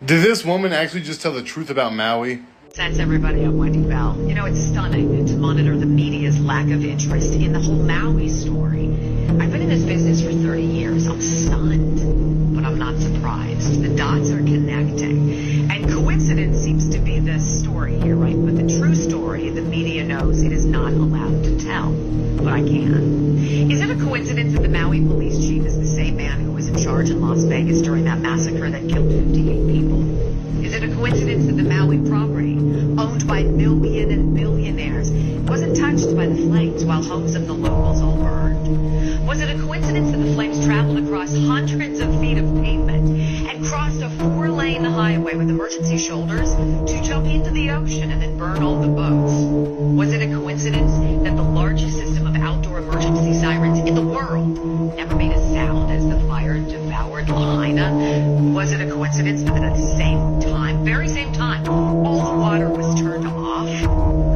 Did this woman actually just tell the truth about Maui? Thanks everybody, I'm Wendy Bell. You know, it's stunning to monitor the media's lack of interest in the whole Maui story. I've been in this business for 30 years. I'm stunned, but I'm not surprised. The dots are connecting. And coincidence seems to be the story here, right? But the true story, the media knows it is not allowed to tell. But I can. Is it a coincidence that the Maui police chief is the same man who was in charge in Las Vegas during that massacre that killed 58 people? Is it a coincidence that the Maui property, owned by million and billionaires, wasn't touched by the flames while homes of the locals all burned? Was it a coincidence that the flames traveled across hundreds of feet of pavement and crossed a 4-lane highway with emergency shoulders to jump into the ocean and then burn all the boats? Was it a coincidence that the largest system of outdoor emergency sirens in the world never made a sound as the fire devoured Lahaina? Was it a coincidence that at the same time, very same time, all the water was turned off?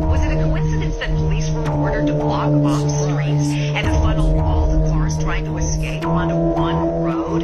Was it a coincidence that police were ordered to block off streets and funnel all the cars trying to escape onto one road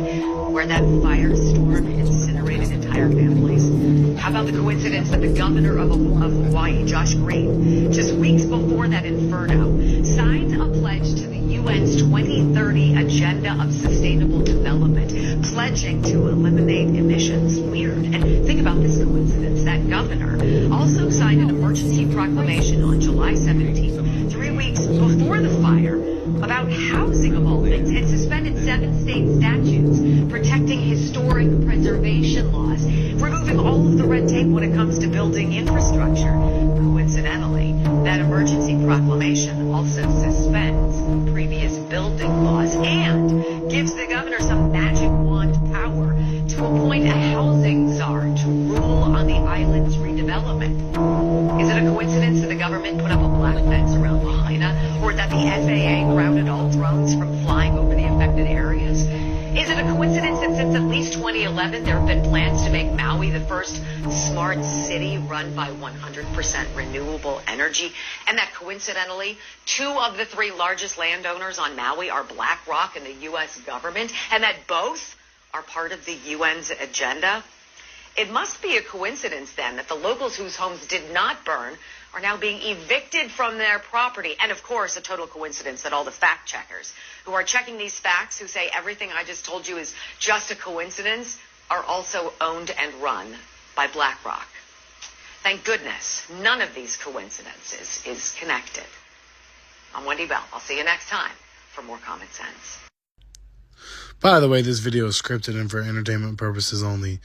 where that firestorm incinerated entire families? How about the coincidence that the governor of Hawaii, Josh Green, just weeks before that inferno, signed a pledge to the UN's 2030 Agenda of Sustainable Development, pledging to eliminate emissions? Weird. And think about this coincidence. That governor also signed an emergency proclamation on July 17th, 3 weeks before the fire, about housing of all things, and suspended 7 state statutes protecting historic preservation laws, removing all of the red tape when it comes to building infrastructure. Coincidentally, that emergency proclamation also suspends previous building laws and gives the governor some magic wand power to appoint a housing czar to rule on the island's redevelopment. Is it a coincidence that the government put up a black fence around Lahaina, or that the FAA grounded all drones from flying over the affected areas? Is it a coincidence that since at least 2011 there have been plans to make Maui the first smart city run by 100% renewable energy, and that coincidentally 2 of the 3 largest landowners on Maui are BlackRock and the U.S. government, and that both are part of the UN's agenda? It must be a coincidence then that the locals whose homes did not burn are now being evicted from their property. And of course, a total coincidence that all the fact checkers who are checking these facts, who say everything I just told you is just a coincidence, are also owned and run by BlackRock. Thank goodness none of these coincidences is connected. I'm Wendy Bell. I'll see you next time for more Common Sense. By the way, this video is scripted and for entertainment purposes only.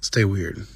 Stay weird.